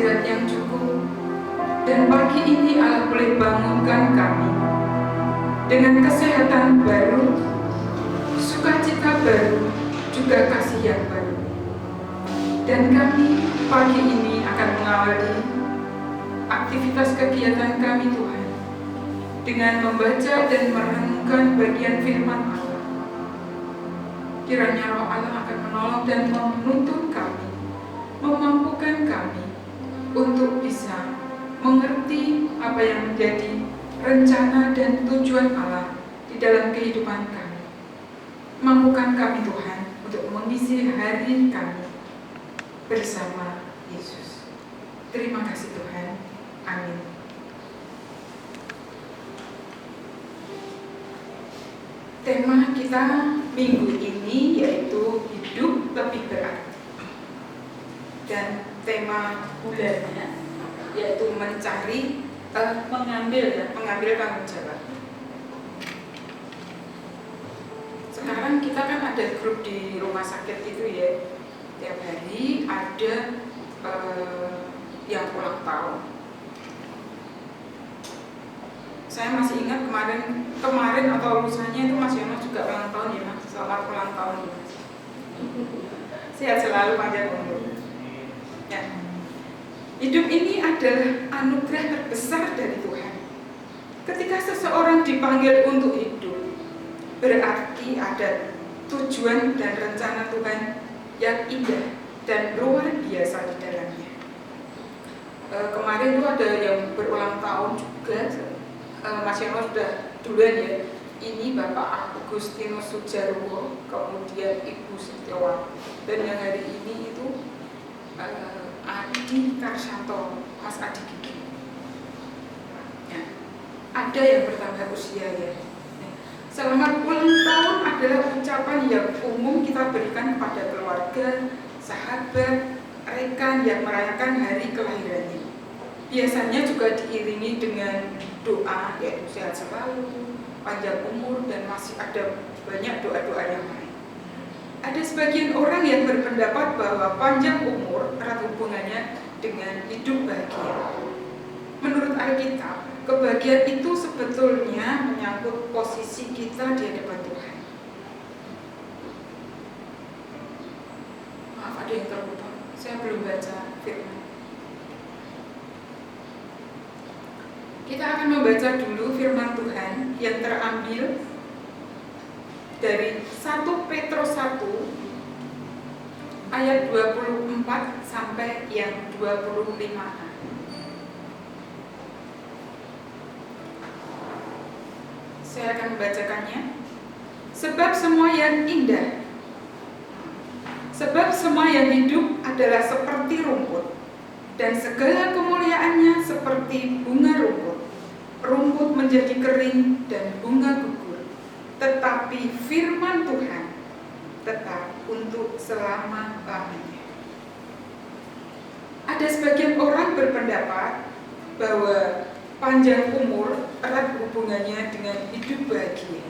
istirahat yang cukup, dan pagi ini Allah boleh bangunkan kami dengan kesehatan baru, sukacita baru, juga kasih yang baru. Dan kami pagi ini akan mengawali aktivitas kegiatan kami Tuhan dengan membaca dan merenungkan bagian firman Allah. Kiranya Roh Allah akan menolong dan menuntun kami, memampukan kami untuk bisa mengerti apa yang menjadi rencana dan tujuan Allah di dalam kehidupan kami. Mampukan kami Tuhan untuk mengisi hari kami bersama Yesus. Terima kasih Tuhan. Amin. Tema kita minggu ini yaitu hidup lebih berarti. Dan tema bulannya yaitu mengambil tanggung jawab. Sekarang kita kan ada grup di rumah sakit itu ya, tiap hari ada yang ulang tahun. Saya masih ingat kemarin atau lusanya itu Mas Yono juga ulang tahun ya Mas. Selamat ulang tahun ya Mas. Sehat selalu, panjang umur. Ya. Hidup ini adalah anugerah terbesar dari Tuhan. Ketika seseorang dipanggil untuk hidup, berarti ada tujuan dan rencana Tuhan yang indah dan luar biasa di dalamnya. Kemarin itu ada yang berulang tahun juga. Mas Yono sudah duluan ya. Ini Bapak Agustinus Sujarwo, kemudian Ibu Setiawati, dan yang hari ini itu Adi Karsanto, Mas Adi Gigi. Ya. Ada yang bertambah usia ya. Selamat ulang tahun adalah ucapan yang umum kita berikan kepada keluarga, sahabat, rekan yang merayakan hari kelahirannya. Biasanya juga diiringi dengan doa, yaitu sehat selalu, panjang umur, dan masih ada banyak doa-doa yang lain. Ada sebagian orang yang berpendapat bahwa panjang umur erat hubungannya dengan hidup bahagia. Menurut Alkitab, kebahagiaan itu sebetulnya menyangkut posisi kita di hadapan Tuhan. Maaf, ada yang terlupa. Saya belum baca firman. Kita akan membaca dulu firman Tuhan yang terambil dari 1 Petrus 1 ayat 24 sampai yang 25. Saya akan membacakannya. Sebab semua yang hidup adalah seperti rumput, dan segala kemuliaannya seperti bunga rumput. Rumput menjadi kering dan bunga gugur, tetapi firman Tuhan tetap untuk selama-lamanya. Ada sebagian orang berpendapat bahwa panjang umur erat hubungannya dengan hidup bahagia.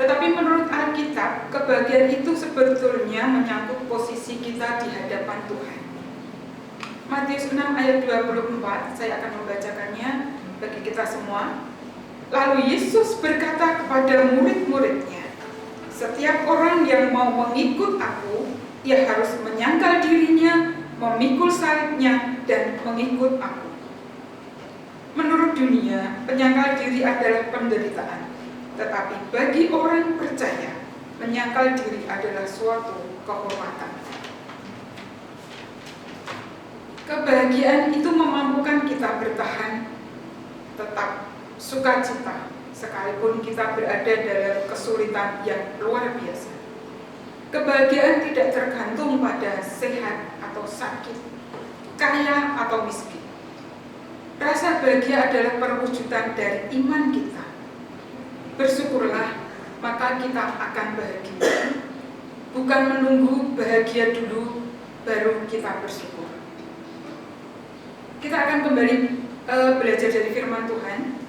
Tetapi menurut Alkitab, kebahagiaan itu sebetulnya menyangkut posisi kita di hadapan Tuhan. Matius 6 ayat 24, saya akan membacakannya bagi kita semua. Lalu Yesus berkata kepada murid-muridnya, setiap orang yang mau mengikut aku, ia harus menyangkal dirinya, memikul salibnya, dan mengikut aku. Menurut dunia, penyangkal diri adalah penderitaan. Tetapi bagi orang percaya, menyangkal diri adalah suatu kehormatan. Kebahagiaan itu memampukan kita bertahan, tetap sukacita, sekalipun kita berada dalam kesulitan yang luar biasa. Kebahagiaan tidak tergantung pada sehat atau sakit, kaya atau miskin. Rasa bahagia adalah perwujudan dari iman kita. Bersyukurlah, maka kita akan bahagia. Bukan menunggu bahagia dulu, baru kita bersyukur. Kita akan kembali belajar dari firman Tuhan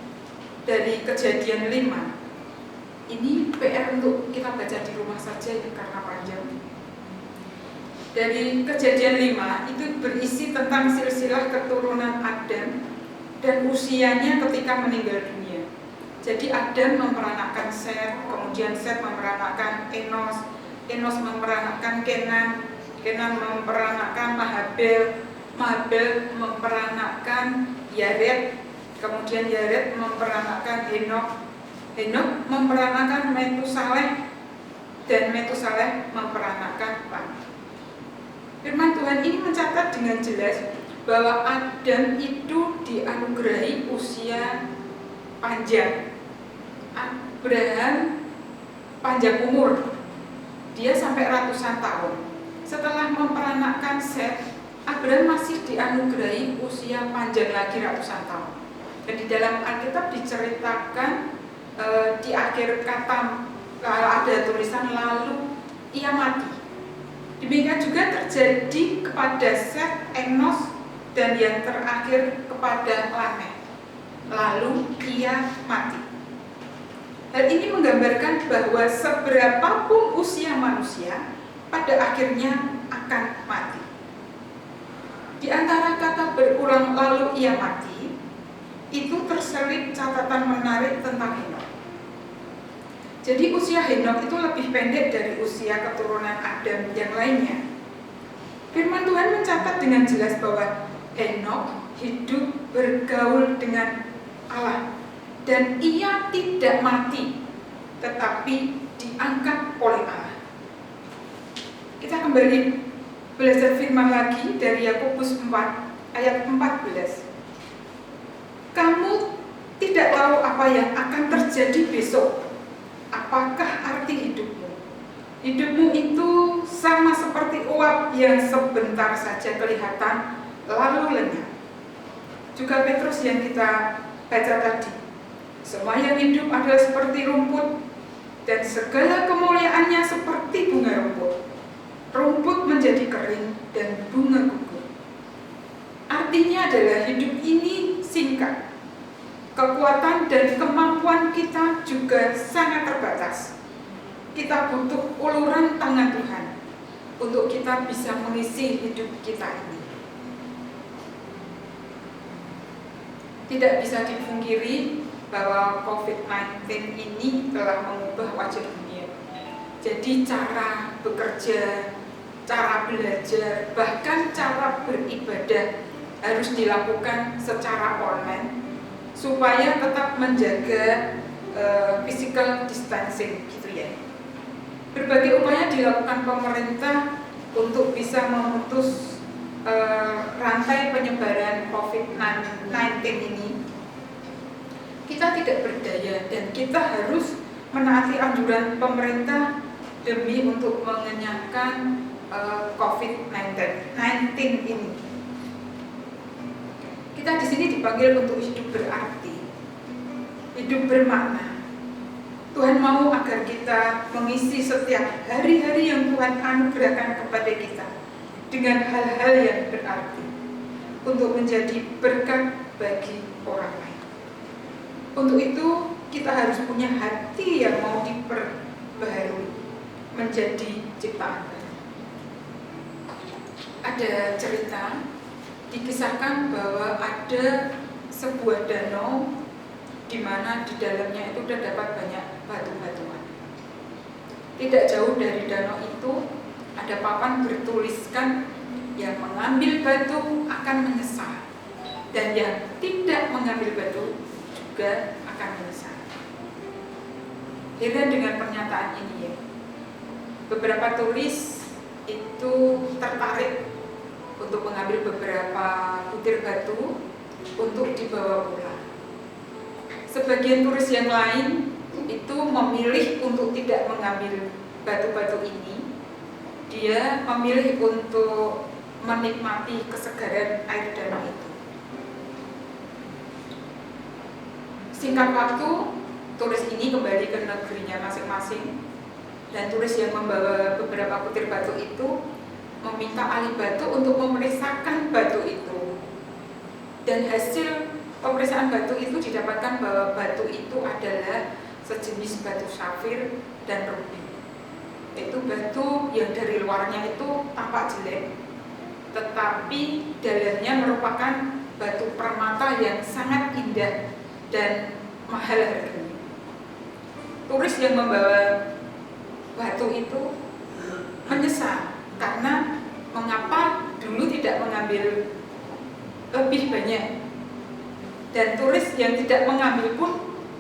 dari Kejadian 5. Ini PR untuk kita baca di rumah saja ya, karena panjang. dari Kejadian 5 itu berisi tentang silsilah keturunan Adam dan usianya ketika meninggal dunia. Jadi Adam memperanakkan Set, kemudian Set memperanakkan Enos, Enos memperanakkan Kenan, Kenan memperanakkan Mahabel, Mahabel memperanakkan Yared, kemudian Yared memperanakkan Henok, Henok memperanakkan Metusaleh, dan Metusaleh memperanakkan Lam. Firman Tuhan ini mencatat dengan jelas bahwa Adam itu dianugerahi usia panjang. Abraham panjang umur, dia sampai ratusan tahun. Setelah memperanakkan Set, Abraham masih dianugerahi usia panjang lagi ratusan tahun. Dan di dalam Alkitab diceritakan di akhir kata ada tulisan lalu ia mati. Demikian juga terjadi kepada Set, Enos, dan yang terakhir kepada Lameh. Lalu ia mati. Hal ini menggambarkan bahwa seberapapun usia manusia, pada akhirnya akan mati. Di antara kata berulang lalu ia mati, itu terselip catatan menarik tentang Henok. Jadi usia Henok itu lebih pendek dari usia keturunan Adam yang lainnya. Firman Tuhan mencatat dengan jelas bahwa Henok hidup bergaul dengan Allah dan ia tidak mati, tetapi diangkat oleh Allah. Kita kembali belajar firman lagi dari Yakobus 4 ayat 14. Kamu tidak tahu apa yang akan terjadi besok. Apakah arti hidupmu? Hidupmu itu sama seperti uap yang sebentar saja kelihatan lalu lenyap. Juga Petrus yang kita baca tadi. Semua yang hidup adalah seperti rumput dan segala kemuliaannya seperti bunga rumput. Rumput menjadi kering dan bunga gugur. Artinya adalah hidup ini singkat. Kekuatan dan kemampuan kita juga sangat terbatas. Kita butuh uluran tangan Tuhan untuk kita bisa mengisi hidup kita ini. Tidak bisa dipungkiri bahwa COVID-19 ini telah mengubah wajah dunia. Jadi cara bekerja, cara belajar, bahkan cara beribadah harus dilakukan secara online supaya tetap menjaga physical distancing gitu ya. Berbagai upaya dilakukan pemerintah untuk bisa memutus rantai penyebaran COVID-19 ini. Kita tidak berdaya dan kita harus menaati anjuran pemerintah demi untuk mengenyahkan COVID-19 ini. Kita di sini dipanggil untuk hidup berarti, hidup bermakna. Tuhan mau agar kita mengisi setiap hari-hari yang Tuhan anugerahkan kepada kita dengan hal-hal yang berarti untuk menjadi berkat bagi orang lain. Untuk itu kita harus punya hati yang mau diperbaharui menjadi ciptaan baru. Ada cerita dikisahkan bahwa ada sebuah danau di mana di dalamnya itu terdapat banyak batu-batuan. Tidak jauh dari danau itu ada papan bertuliskan yang mengambil batu akan menyesal dan yang tidak mengambil batu juga akan menyesal. Heran dengan pernyataan ini ya. Beberapa turis itu tertarik untuk mengambil beberapa butir batu untuk dibawa pulang. Sebagian turis yang lain itu memilih untuk tidak mengambil batu-batu ini. Dia memilih untuk menikmati kesegaran air danau itu. Singkat waktu, turis ini kembali ke negerinya masing-masing dan turis yang membawa beberapa butir batu itu meminta ahli batu untuk memeriksakan batu itu. Dan hasil pemeriksaan batu itu didapatkan bahwa batu itu adalah sejenis batu safir dan rubi. yaitu batu yang dari luarnya itu tampak jelek, tetapi dalamnya merupakan batu permata yang sangat indah dan mahal harganya. Turis yang membawa batu itu menyesal karena mengapa dulu tidak mengambil lebih banyak, dan turis yang tidak mengambil pun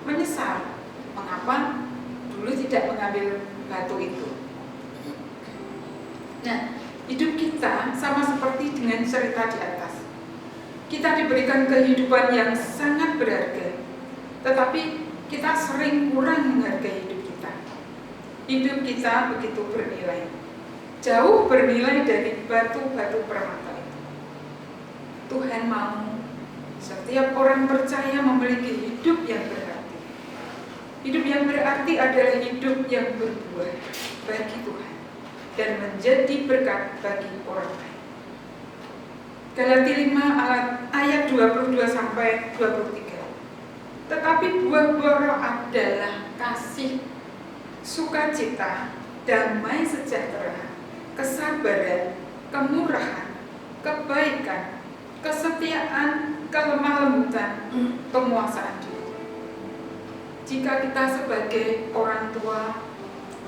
menyesal mengapa dulu tidak mengambil batu itu. Nah, hidup kita sama seperti dengan cerita di atas. Kita diberikan kehidupan yang sangat berharga, tetapi kita sering kurang menghargai hidup kita. Hidup kita begitu bernilai, jauh bernilai dari batu-batu permata itu. Tuhan mau setiap orang percaya memiliki hidup yang berarti. Hidup yang berarti adalah hidup yang berbuah bagi Tuhan dan menjadi berkat bagi orang lain. Galatia 5 ayat 22-23. Tetapi buah-buah roh adalah kasih, sukacita, damai sejahtera, kesabaran, kemurahan, kebaikan, kesetiaan, kelemah lembutan, penguasaan diri. Jika kita sebagai orang tua,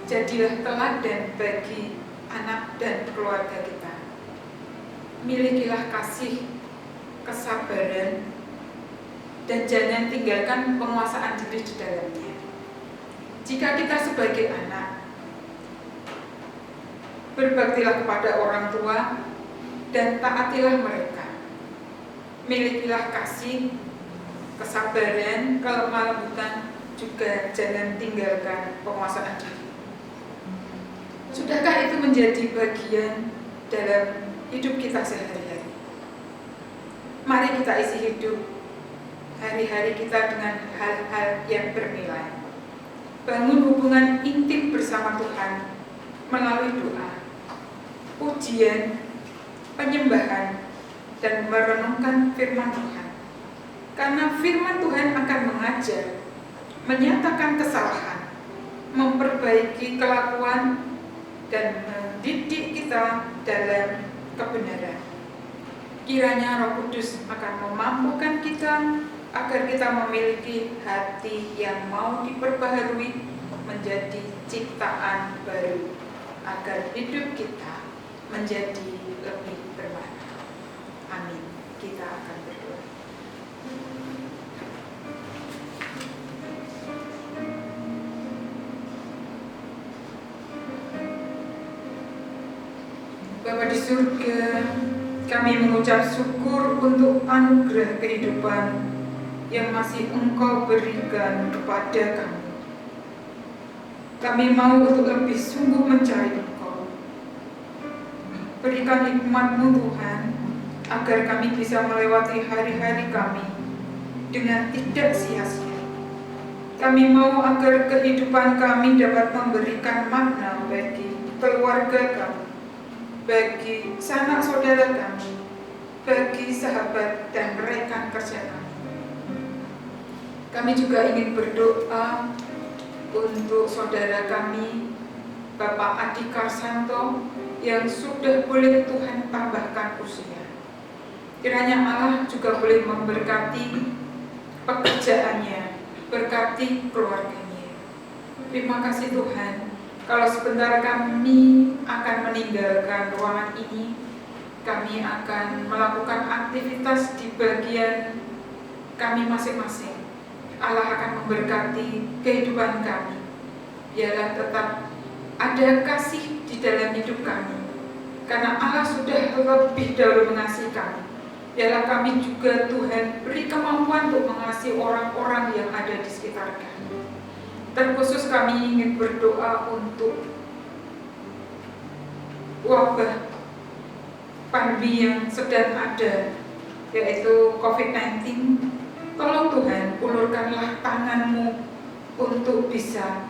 jadilah teladan bagi anak dan keluarga kita. Milikilah kasih, kesabaran, dan jangan tinggalkan penguasaan diri di dalamnya. Jika kita sebagai anak, berbaktilah kepada orang tua dan taatilah mereka. Milikilah kasih, kesabaran, kelemah lembutan, juga jangan tinggalkan penguasaan diri. Sudahkah itu menjadi bagian dalam hidup kita sehari-hari? Mari kita isi hidup hari-hari kita dengan hal-hal yang bernilai. Bangun hubungan intim bersama Tuhan melalui doa, pujian, penyembahan, dan merenungkan firman Tuhan. Karena firman Tuhan akan mengajar, menyatakan kesalahan, memperbaiki kelakuan, dan mendidik kita dalam kebenaran. Kiranya Roh Kudus akan memampukan kita agar kita memiliki hati yang mau diperbaharui menjadi ciptaan baru, agar hidup kita menjadi lebih bermakna. Amin. Kita akan berdoa. Bapa di surga, kami mengucap syukur untuk anugerah kehidupan yang masih Engkau berikan kepada kami. Kami mau untuk lebih sungguh mencari Engkau. Berikan hikmat-Mu Tuhan, agar kami bisa melewati hari-hari kami dengan tidak sia-sia. Kami mau agar kehidupan kami dapat memberikan makna bagi keluarga kami, bagi sanak saudara kami, bagi sahabat dan rekan kerja kami. Kami juga ingin berdoa untuk saudara kami, Bapak Adi Karsanto, yang sudah boleh Tuhan tambahkan usia. Kiranya Allah juga boleh memberkati pekerjaannya, berkati keluarganya. Terima kasih Tuhan. Kalau sebentar kami akan meninggalkan ruangan ini, kami akan melakukan aktivitas di bagian kami masing-masing. Allah akan memberkati kehidupan kami. Biarlah tetap ada kasih di dalam hidup kami, karena Allah sudah lebih dahulu mengasihi kami. Biarlah kami juga Tuhan beri kemampuan untuk mengasihi orang-orang yang ada di sekitar kami. Terkhusus kami ingin berdoa untuk wabah pandemi yang sedang ada, yaitu COVID-19. Tolong Tuhan, ulurkanlah tangan-Mu untuk bisa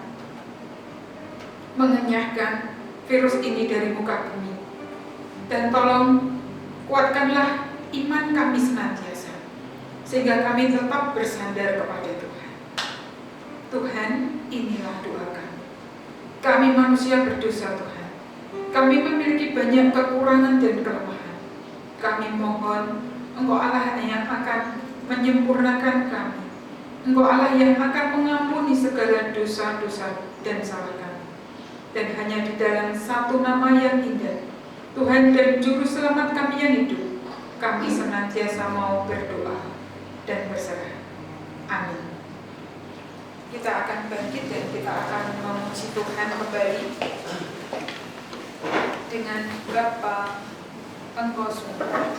mengenyahkan virus ini dari muka bumi. Dan tolong kuatkanlah iman kami senantiasa, sehingga kami tetap bersandar kepada Tuhan. Tuhan, inilah doa kami. Kami manusia berdosa Tuhan. Kami memiliki banyak kekurangan dan kelemahan. Kami mohon Engkau Allah yang akan menyempurnakan kami. Engkau Allah yang akan mengampuni segala dosa-dosa dan salah kami. Dan hanya di dalam satu nama yang indah, Tuhan dan Juru Selamat kami yang hidup, kami senantiasa mau berdoa dan berserah. Amin. Kita akan bangkit dan kita akan memuji Tuhan kembali dengan Bapa, Engkau sungguh